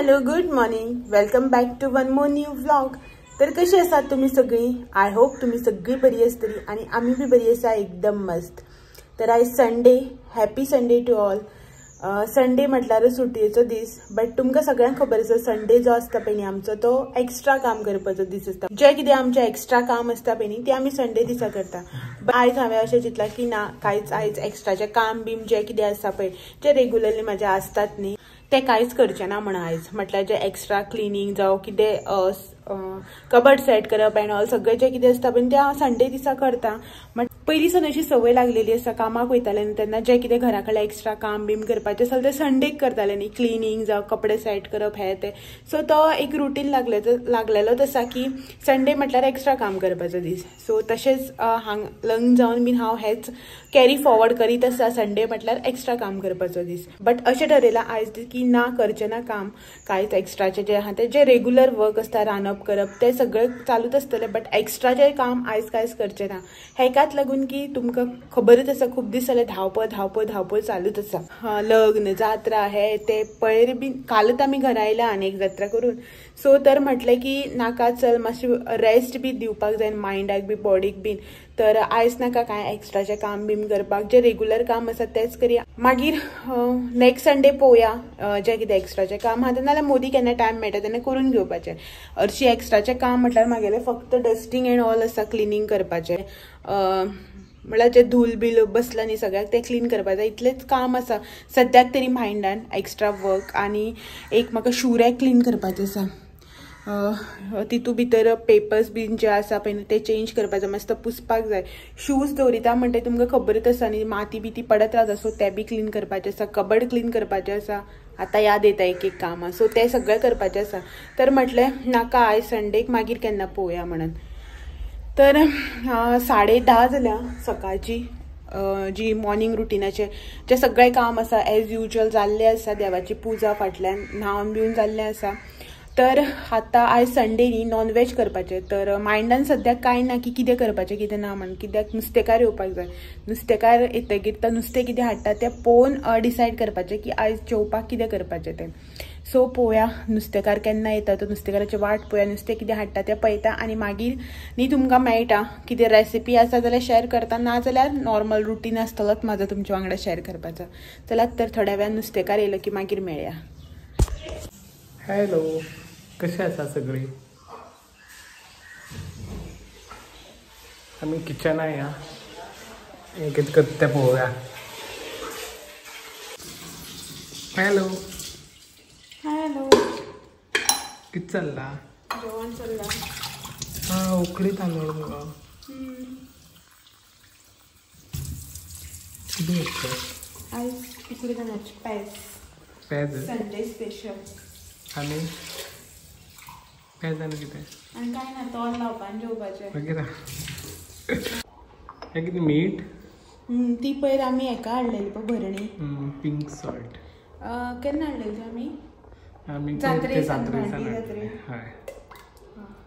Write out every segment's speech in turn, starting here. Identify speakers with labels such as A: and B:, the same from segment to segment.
A: Hello good morning, welcome back to one more new vlog. तर कशी आसात तुम्ही सगळी? आय होप तुम्ही सगळी बरी असतली आणि आम्ही बी बरी आसा एकदम मस्त. तर आज Sunday, happy Sunday to all. Sunday म्हटल्यार सुटयेचो दीस, बट तुमकां सगळ्यांक खबर आसा संडे जो आसता पळय आमचो तो एक्स्ट्रा काम करपाचो दीस आसता. जे कितें आमचे एक्स्ट्रा काम आसता पळय ते आमी संडे दिसा करता. आयज हांवें अशें चिंतलां की ना कांयच आयज एक्स्ट्राचे काम बीम जे कितें आसा पळय जे रेग्युलरली म्हाजे आसतात न्ही ते कांयच करचें ना म्हण आयज. म्हटल्यार जे एक्स्ट्रा क्लिनिंग जावं कितें कबड सेट करप एंड ऑल सगळें जे कितें आसता पळय तें हांव संडे दिसा करता. पयलीं सावन अशी संवय लागलेली आसा. कामाक वयताले न्ही तेन्ना जे कितें घरा कडल्यान एक्स्ट्रा काम बीम करपाचें आसता तें संडेक करताले न्ही, क्लिनिंग जावं कपडे सेट करप हें तें. सो तो एक रुटीन लागलेलोच आसा की संडे म्हटल्यार एक्स्ट्रा काम करपाचो दीस. सो तशेंच लग्न जावन बीन हांव हेच कॅरी फॉरवर्ड करीत आसा. संडे म्हटल्यार एक्स्ट्रा काम करपाचो दीस. बट अशें ठरयलां आयज की ना करचें ना काम कांयच एक्स्ट्राचें जें आहा तें जे रेग्युलर वर्क आसता रांदप करप तें सगळें चालूच आसतलें, बट एक्स्ट्राचें काम आयज कांयच करचें ना. हेकाच लागून की तुमकां खबरच आसा खूब दीस जाले धांवपळ चालूच आसा. लग्न जात्रा हे ते पयर बीन कालच आमी घरा आयल्या आनी एक जात्रा करून. सो तर म्हटलें की नाका चल मातशी रेस्ट बी दिवपाक जाय मायंडाक बी बॉडीक बीन. तर आयज नाका कांय एक्स्ट्राचें काम बीम करपाक, जे रेग्युलर काम आसा तेच करया. मागीर नेक्स्ट संडे पळोवया जें कितें एक्स्ट्राचें काम आहा तें, नाल्यार मोदी केन्ना टायम मेळटा तेन्ना करून घेवपाचें. हरशीं एक्स्ट्राचें काम म्हटल्यार म्हागेलें फक्त डस्टींग एंड ऑल आसा, क्लिनींग करपाचें. म्हळ्यार जे धूल बील बसला न्ही सगळ्याक ते क्लीन करपाचें, इतलेंच काम आसा सद्याक तरी मायंडान एक्स्ट्रा वर्क. आनी एक म्हाका शू रॅक क्लीन करपाचें आसा. तितू भितर पेपर्स बीन जे आसा पळय ते चेंज करपाचे, मस्त पुसपाक जाय. शूज दवरिता म्हणटा तुमकां खबरच आसा न्ही, माती बिती पडत रावता. सो ते बी क्लीन करपाचें आसा, कबड क्लीन करपाचें आसा. आतां याद येता एक एक कामां, सो ते सगळें करपाचें आसा. तर म्हटलें नाका आयज संडेक मागीर केन्ना पळोवया म्हणून. तर 10:30 जाल्या सकाळची. जी मॉर्निंग रुटिनाचे जे सगळें काम आसा एज युजल जाल्लें आसा. देवाची पुजा फाटल्यान न्हावन बिवन जाल्लें आसा. तर आतां आयज संडे न्ही, नॉनवेज करपाचें. तर मायंडान सद्याक कांय ना की कितें करपाचें कितें ना म्हण, कित्याक नुस्तेकार येवपाक जाय. नुस्तेकार येतकीर तो नुस्तें कितें हाडटा तें पळोवन डिसायड करपाचें की आयज जेवपाक कितें करपाचें तें. सो पळोवया नुस्तेकार केन्ना येता तो, नुस्तेकाराची वाट पळोवया, नुस्तें कितें हाडटा तें पळयता. आनी मागीर न्ही तुमकां मेळटा कितें रेसिपी आसा जाल्यार शेअर करता, ना जाल्यार नॉर्मल रुटीन आसतलोच म्हाजो तुमच्या वांगडा शेअर करपाचो. चलात तर थोड्या वेळान नुस्तेकार येयलो की मागीर मेळया.
B: हॅलो, कशें आसा सगळीं? आमी किचनान या, हें कितें करता तें पळोवया. हॅलो
A: हॅलो,
B: कितें चल्लां?
A: जेवण चल्लां.
B: उकडी तांदूळ मुगो. कितें करता?
A: आयज उकडी तांदळाची पेज संडे स्पेशल.
B: आनी पेज आनी कितें?
A: आनी कांय ना, तोंड लावपाक जेवपाचें.
B: मागीर हें कितें मीठ?
A: ती पयर आमी हेका हाडलेली पळय भरणी,
B: पिंक सॉल्ट.
A: केन्ना हाडलेली आमी
B: जात्रे हय,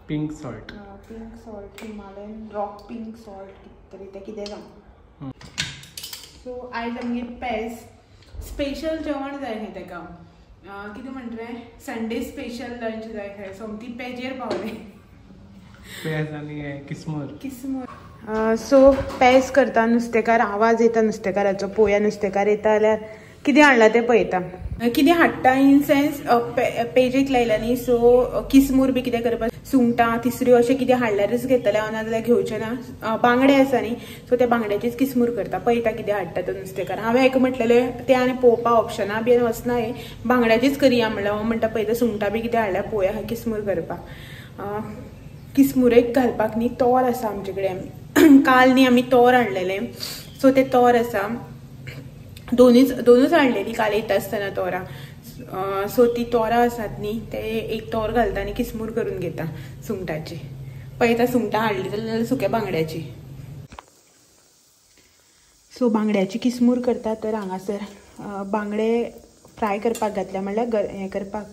B: pink salt.
A: Pink salt, Himalayan rock pink salt कितें तरी तें कितें जावं. सो आयज आमगेर पेज स्पेशल जेवण जाय न्ही तेका. कितें म्हणटा संडे स्पेशल लंच जाय खंय, सोमती पेजेर पावले.
B: पेज आनी किसमूर.
A: सो पेज करता, नुस्तेकार आवाज येता नुस्तेकाराचो. पळोवया नुस्तेकार येता जाल्यार कितें हाडलां तें पळयता. कितें हाडटा इन सेन्स पेजेक लायला न्ही. सो किसमूर बी कितें करपाक, सुंगटां तिसऱ्यो अशें कितें हाडल्यारच घेतलें हांव, नाजाल्यार घेवचें ना. बांगडे आसा न्ही, सो ते बांगड्याचीच किसमूर करता. पळयता कितें हाडटा तो नुस्तेकार. हांवें हेका म्हटलेलें तें आनी पळोवपा ऑप्शना बी वचना, बांगड्याचीच करया म्हणल्यार. हांव म्हणटा पळयता सुंगटां बी कितें हाडल्यार पळोवया किसमूर करपाक. किसमुरेक घालपाक न्ही तोर आसा आमचे कडेन. काल न्ही आमी तोर हाडलेलें, सो तें तोर आसा. दोनूच हाडलेली काल येता आसतना तोरां. सो ती तोरां आसात न्ही, ते एक तोर घालता आनी किसमूर करून घेता सुंगटाची. पळयता सुंगटां हाडली जाल्यार सुक्या बांगड्याची. सो बांगड्याची किसमूर करता. तर हांगासर बांगडे फ्राय करपाक घातल्या, म्हणल्यार हें करपाक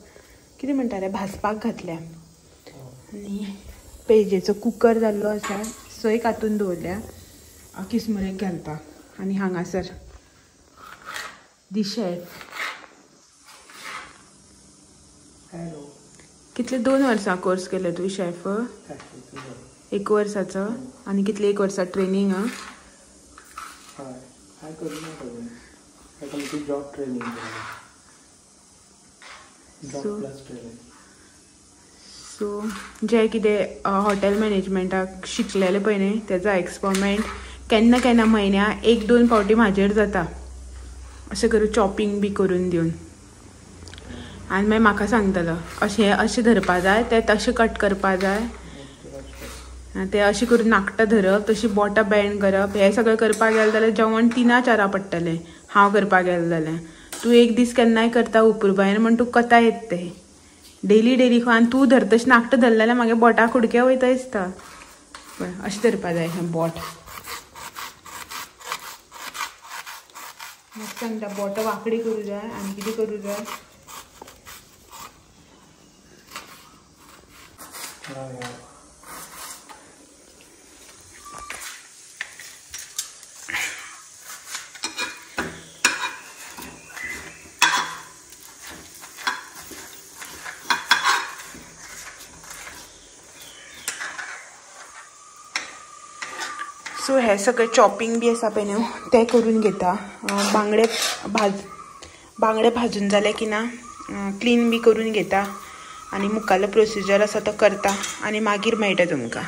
A: कितें म्हणटा रे भाजपाक घातल्या. आनी पेजेचो कुकर जाल्लो आसा, सोय कातून दवरल्या किसमुरेक घालता. आनी हांगासर दी शेफ कितले 2 वर्सां कोर्स केले तू शेफ? 1 वर्साचं आणि कितले 1 वर्सा ट्रेनिंग?
B: जॉब ट्रेनिंग
A: सो जे कितें हॉटेल मॅनेजमेंटाक शिकलेले पळय न्ही तेजो एक्सपेरिमेंट केन्ना केन्ना म्हयन्या 1-2 फावटी म्हाजेर जाता अशें करून चॉपिंग बी करून दिवन आनी मागीर म्हाका सांगतलो अशें अशें धरपा जाय ते तशें कट करपा जाय ते अशें करून नाकटां धरप तशी बोटां बँड करप हें सगळें करपाक गेलें जाल्यार जेवण 3-4 पडटलें हांव करपाक गेलें जाल्यार तूं एक दीस केन्नाय करता उपुरबायेन म्हण तूं कथा येत ते डेली खो आनी तूं धर तशें नाकटां धरलें जाल्यार मागीर बोटां खुडके वयता दिसता पळय अशें धरपा जाय बोट म्हाका सांगता बोटां वांकडी करूं जाय आनी कितें करूं जाय सो हे सगळें चॉपिंग बी आसा पळय न्हू तें करून घेता बांगडे भाजून जाले की ना क्लीन बी करून घेता आनी मुखाल्लो प्रोसिजर आसा तो करता आनी मागीर मेळटा तुमकां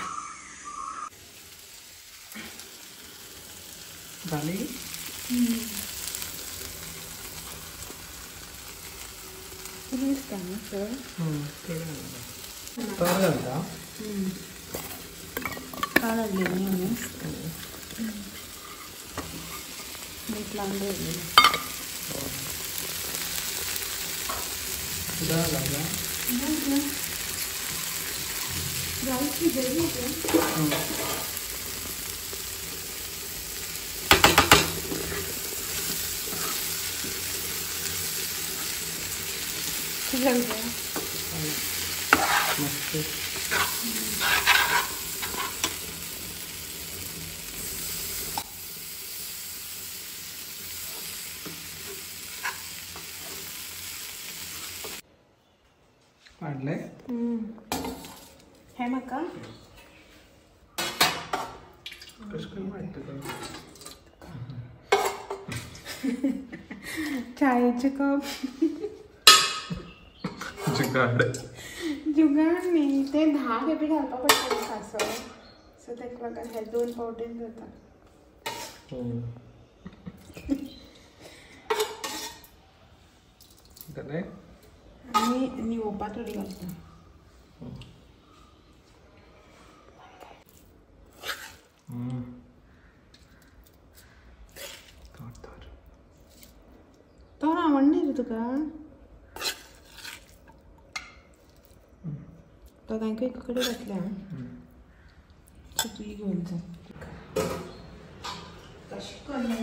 A: हे म्हाका चायेचे कप जुगाड न्ही ते 10 खेपे घालपा पडटले सासव सो ताका लागून हे 2 फावटीन जाता आनी निवोवपा थोडी घालता तो आवडना रे तुका तो तांकां एक कडेन घातल्या सो तुजी घेवन जा कशी करना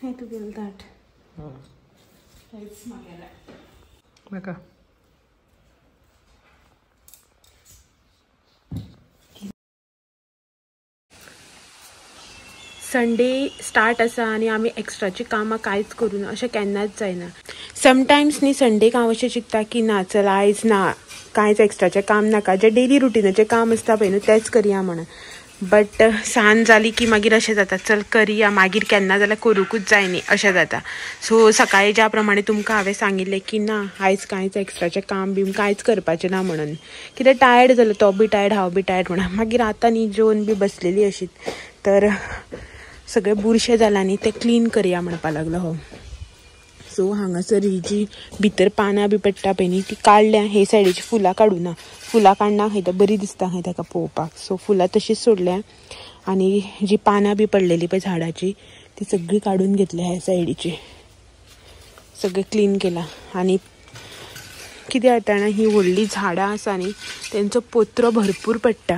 A: Hey, to build that. It's
B: Maka.
A: Sunday start आसा आनी आमी एक्स्ट्राची कामां कांयच करून अशें केन्नाच जायना समटायम्स न्ही संडेक हांव अशें चिंतता की ना चल आयज ना कांयच एक्स्ट्राचें काम नाका जें डेली रुटीनाचें काम आसता पळय न्हू तेंच करया म्हणून बट सांज जाली की मागीर अशें जाता चल करया मागीर केन्ना जाल्यार करूंकूच जाय न्ही अशें जाता सो सकाळी ज्या प्रमाणे तुमकां हांवें सांगिल्लें की ना आयज कांयच एक्स्ट्राचें काम बी कांयच करपाचें ना म्हणून कितें टायर्ड जालो तो बी टायर्ड हांव बी टायर्ड म्हणून मागीर आतां न्ही जेवन बी बसलेली अशीच तर सगळें बुरशें जालां न्ही तें क्लीन करया म्हणपा लागलो हो सो हांगासर ही जी भितर पानां बी पडटा पळय न्ही ती काडल्या हे सायडीची फुलां काडूना फुलां काडना खंय तर बरी दिसता खंय ताका पळोवपाक सो फुलां तशीच सोडल्या आनी जी पानां बी पडलेली पळय झाडाची ती सगळी काडून घेतल्या ह्या सायडीची सगळें क्लीन केलां आनी कितें जाता जाणा ही व्हडली झाडां आसा न्ही तेंचो पोत्रो भरपूर पडटा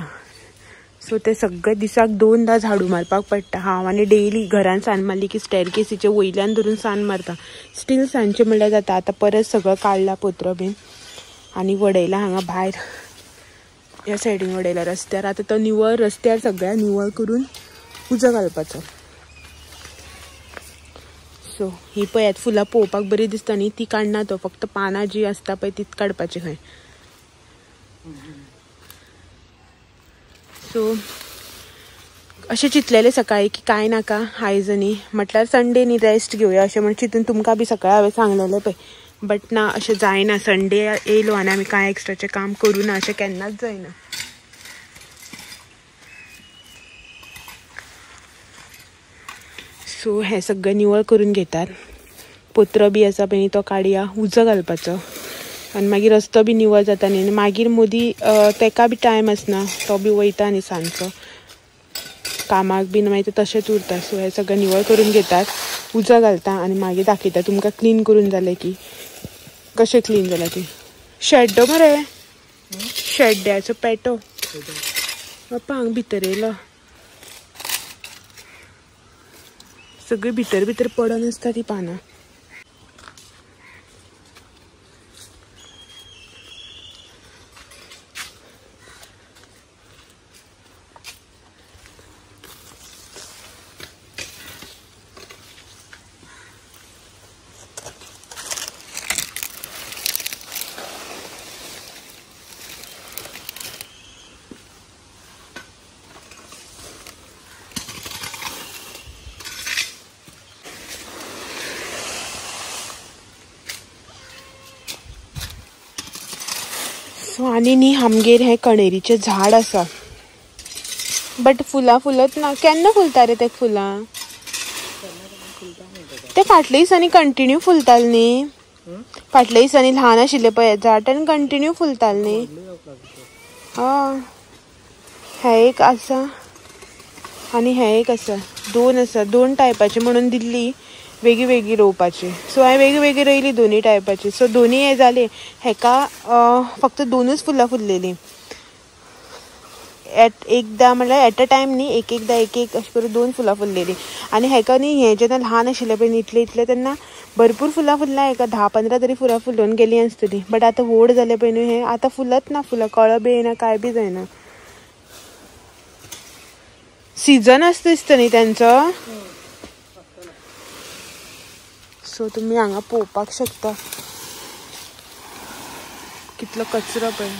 A: सो ते सगळे दिसाक 2दा झाडू मारपाक पडटा. हांव आनी डेली घरान सान मारली की स्टेरकेसीचे वयल्यान धरून सान मारता. स्टील सांचे म्हणल्यार जाता. आतां परत सगळं काडला पोत्र बीन आनी वडयला हांगा भायर ह्या सायडीन वडयला रस्त्यार. आतां तो निवळ रस्त्यार सगळ्या निवळ करून उजो घालपाचो. सो ही पळयात फुलां पळोवपाक बरी दिसता न्ही, ती काडना तो, फक्त पानां जी आसता पळय तीच काडपाची खंय. सो अशें चिंतलेलें सकाळी की कांय नाका आयज न्ही, म्हटल्यार संडे न्ही रेस्ट घेवया अशें म्हण चिंतून तुमकां बी सकाळी हांवें सांगलेलें पळय. बट ना, अशें जायना. संडे येयलो आनी आमी कांय एक्स्ट्राचें काम करूना अशें केन्नाच जायना. सो हें सगळें निवळ करून घेतात. पोत्र बी आसा पळय तो काडया, उजो घालपाचो आनी मागीर रस्तो बी निवळ जाता न्ही. आनी मागीर मोदी तेका बी टायम आसना, तो बी वयता न्ही सांजचो कामाक बीन, मागीर ते तशेंच उरता. सो हें सगळें निवळ करून घेतात, उजो घालता आनी मागीर दाखयता तुमकां क्लीन करून जालें की कशें क्लीन जालां ती. शेड्डो मरे, शेड्ड्याचो पेटो बापा हांगा भितर येयलो. सगळी भितर भितर पडून आसता ती पानां. सो आनी न्ही आमगेर हें कणेरीचें झाड आसा, बट फुलां फुलत ना. केन्ना फुलता रे ते फुलां? ते फाटल्या दिसांनी कंटिन्यू फुलतालें न्ही. फाटल्या दिसांनी ल्हान आशिल्लें पळय झाड आनी कंटिन्यू फुलतालें न्ही. हय, हें एक आसा आनी हें एक आसा. 2 आसा. 2 टायपाची म्हणून दिल्ली वेगळी वेगळी रोवपाची. सो हांवें वेगळी वेगळी रोयली 2 टायपाची. सो 2 हे जाले. हेका फक्त 2च फुलां फुललेलीं एकदां, म्हणल्यार एट अ टायम न्ही, एकदां एक अशें करून 2 फुलां फुललेलीं. आनी हेका न्ही हें जेन्ना ल्हान आशिल्लें पळय इतलें इतलें तेन्ना भरपूर फुलां फुलल्या. हेका 10-15 तरी फुलां फुलोवन गेलीं आसतलीं. बट आतां व्हड जालें पळय न्हू हें, आतां फुलत ना फुलां, कळब बी येना, काय बी जायना. सीजन आसता दिसता न्ही तेंचो. सो तुमी हांगा पळोवपाक शकता कितलो कचरो पळय.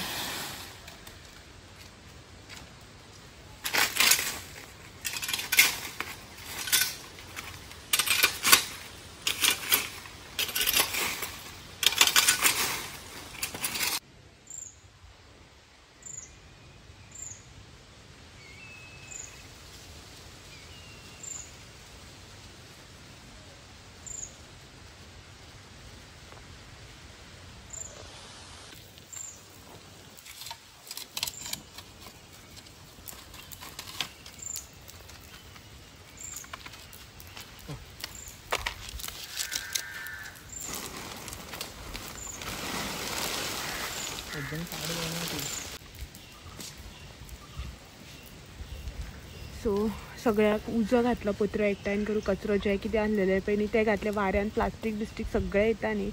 A: सो सगळ्याक उजो घातलो, पत्र एकठांय करून कचरो जे कितें आसलेले पळय न्ही ते घातले. वाऱ्यान प्लास्टीक बिस्टीक सगळें येता न्ही,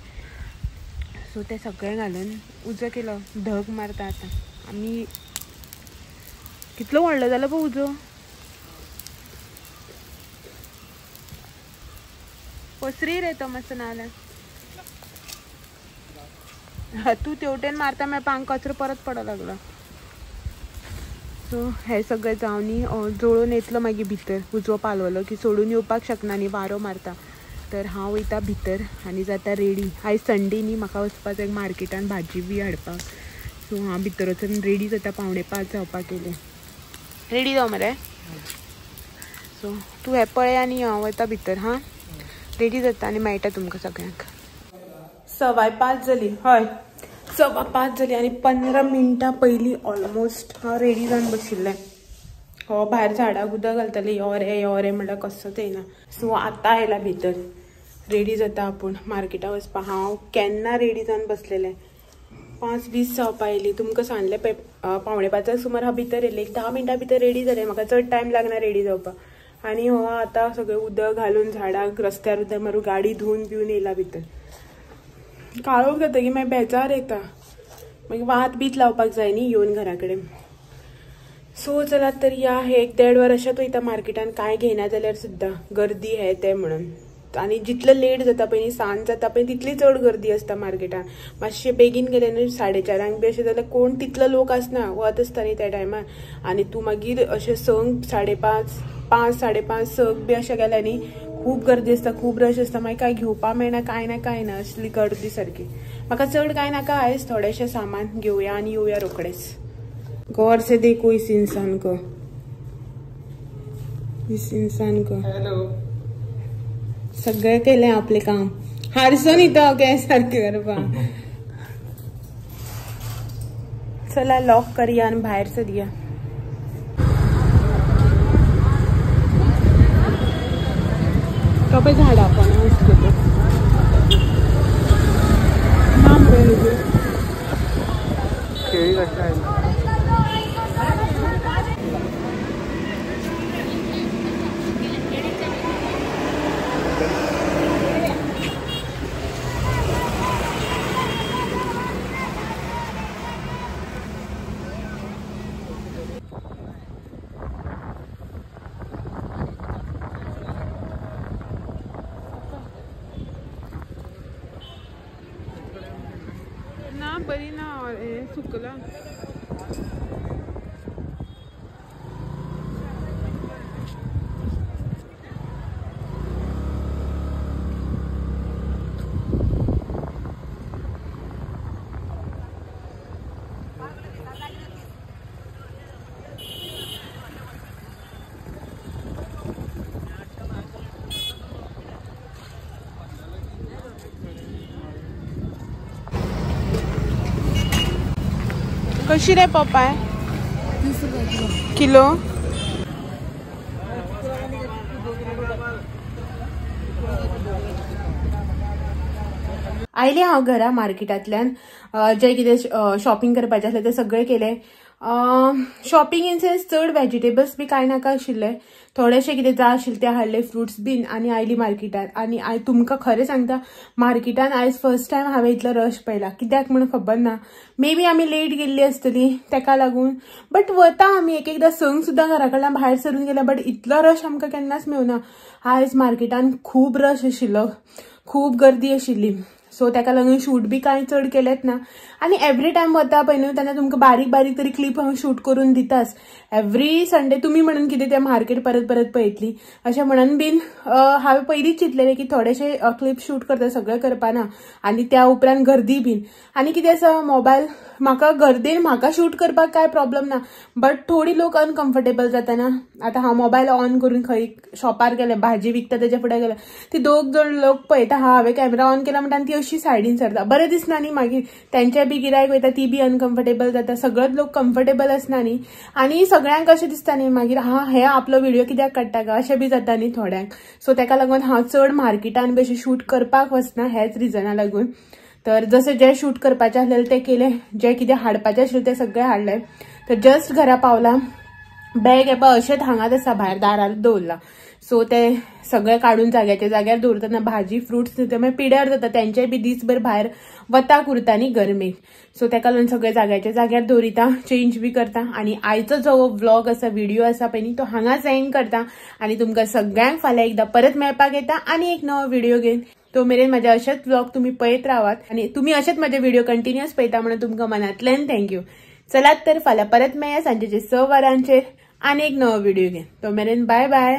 A: सो ते सगळें घालून उजो केलो. ढग मारता आतां. आमी कितलो व्हडलो जालो पळय उजो. पसरी रे तो मातसो नाल्यार. तू तेवटेन मारता मेळपा हांगा कचरो परत पडो लागलो. सो हें सगळें जावनी जळोवन येतलो मागीर भितर. उजो पालवलो की सोडून येवपाक शकना न्ही, वारो मारता. तर हांव वयता भितर आनी जाता रेडी. आयज संडे न्ही, म्हाका वचपाचें मार्केटान भाजी बी हाडपाक. सो हांव भितर वचून रेडी जाता. 4:45 जावपाक येयले. रेडी जाव मरे. सो तूं हें पळय आनी हांव वयता भितर. हां, रेडी जाता आनी मेळटा तुमकां सगळ्यांक. 4:15 जाली. हय, 4:15 जाली आनी 15 मिनटां पयलीं ऑलमोस्ट हांव रेडी जावन बशिल्लें. हो भायर झाडाक उदक घालतालें, यो रे म्हणल्यार कसोच येना. सो आतां आयला भितर. रेडी जाता आपूण मार्केटाक वचपाक. हांव केन्ना रेडी जावन बसलेलें. 5:20 जावपा येयली. तुमकां सांगलें 5:45 सुमार हांव भितर येयलें. 10 मिनटां भितर रेडी जालें. म्हाका चड टायम लागना रेडी जावपाक. आनी हो आतां सगळें उदक घालून झाडाक रस्त्यार उदक मारून गाडी धुवन पिवन येयला भितर. काळोख जातकीर मागीर बेजार येता. मागीर वात बीत लावपाक जाय न्ही येवन घरा कडेन. सो चलात तर या हे 1-1.5 वर अशेंच वयता मार्केटान. कांय घेयना जाल्यार सुद्दां गर्दी हे ते म्हणून. आनी जितलें लेट जाता पळय न्ही सांज जाता पळय तितली चड गर्दी आसता मार्केटान. मातशें बेगीन गेलें न्ही 4:30 बी अशें जाल्यार कोण तितलो लोक आसना. वत आसता न्ही त्या टायमार. आनी तूं मागीर अशें 5:30 5:30 6 बी अशें गेलें न्ही खूब गर्दी आसता. खूब रश आसता. मागीर कांय घेवपा मेळना कांय ना असली गर्दी सारकी. म्हाका चड कांय नाका आयज थोडेशें सामान घेवया आनी येवया रोकडेच. गौर से देखो इस इंसान को.
B: हॅलो.
A: सगळें केलें आपलें काम. हारसो न्ही तो गॅस सारकें करपाक. चला लॉक करया आनी भायर सरया. तो पळय झाडां पण
B: केळी कशें आयला.
A: ना बरी ना हे सुकला. कशी रे पपाय?
C: 20 रुपये
A: किलो. आयले हांव घरा मार्केटांतल्यान. जे कितें शॉपिंग करपाचें आसलें तें सगळें केलें. शॉपिंग इन सेन्स चड व्हेजिटेबल्स बी कांय नाका आशिल्ले. थोडेशें कितें जाय आशिल्लें तें हाडलें फ्रुट्स बीन आनी आयली मार्केटान. आनी तुमकां खरें सांगता मार्केटान आयज फर्स्ट टायम हांवें इतलो रश पळयला. कित्याक म्हण खबर ना. मे बी आमी लेट गेल्ली आसतली तेका लागून. बट वता आमी एक एकदां संक सुद्दां घरा कडल्यान भायर सरून गेल्या. बट इतलो रश आमकां केन्नाच मेळना. आयज मार्केटान खूब रश आशिल्लो. खूब गर्दी आशिल्ली. सो तेका लागून शूट बी कांय चड केलेत ना. आनी एवरी टायम वता पळय न्हू तेन्ना तुमकां बारीक बारीक तरी क्लिप हांव शूट करून दिताच. एवरी संडे तुमी म्हणून कितें तें मार्केट परत परत पळयतली अशें म्हणून बीन हांवें पयलींच चिंतलेलें की थोडेशे क्लिप शूट करता. सगळें करपाना. आनी त्या उपरांत गर्दी बीन. आनी कितें आसा मोबायल म्हाका गर्देन म्हाका शूट करपाक कांय प्रॉब्लम ना. बट थोडी लोक अनकम्फर्टेबल जाता ना. आतां हांव मोबायल ऑन करून खंय शॉपार गेलें भाजी विकता तेच्या फुडें गेलें ती 2 जण लोक पळयता. हांवें कॅमेरा ऑन केला म्हणटा ती अशी सायडीन सरता. बरें दिसना न्ही मागीर. तेंचे बी गिरायक वयता ती बी अनकम्फर्टेबल जाता. सगळेच लोक कम्फर्टेबल आसना न्ही. आनी सगळ्यांक अशें दिसता न्ही मागीर हे आपलो व्हिडिओ कित्याक काडटा गा अशें बी जाता न्ही थोड्यांक. सो तेका लागून हांव चड मार्केटान बी अशें शूट करपाक वचना हेच रिजना लागून. तर जसं जे शूट करपाचें आसलेलें तें केलें. जे कितें हाडपाचें आशिल्लें तें सगळें हाडलें. तर जस्ट घरा पावला. बॅग येपा अशेंच हांगाच आसा भायर दारार दवरला. सो ते सगळें काडून जाग्याच्या जाग्यार दवरतना भाजी फ्रुट्स ते मागीर पिड्यार जाता. तेंचेय बी दीसभर भायर वताक उरता न्ही गरमेक. सो तेका लागून सगळें जाग्याच्या जाग्यार दवरिता. चेंज बी करता. आनी आयचो जो व्लॉग आसा व्हिडिओ आसा पळय न्ही तो हांगाच एंड करता. आनी तुमकां सगळ्यांक फाल्यां एकदां परत मेळपाक येता आनी एक नवो व्हिडिओ घेवन. तो मेरेन म्हाजे अशेच व्लॉग तुम्ही पळयत रावात. आनी तुमी अशेच म्हाजे व्हिडिओ कंटिन्युअस पळयता म्हणून तुमकां मनांतल्यान थँक्यू. चलात तर फाल्यां परत मेळया सांजेचे 6 वरांचेर आनी एक नवो व्हिडिओ घेवन. तो मेरेन बाय बाय.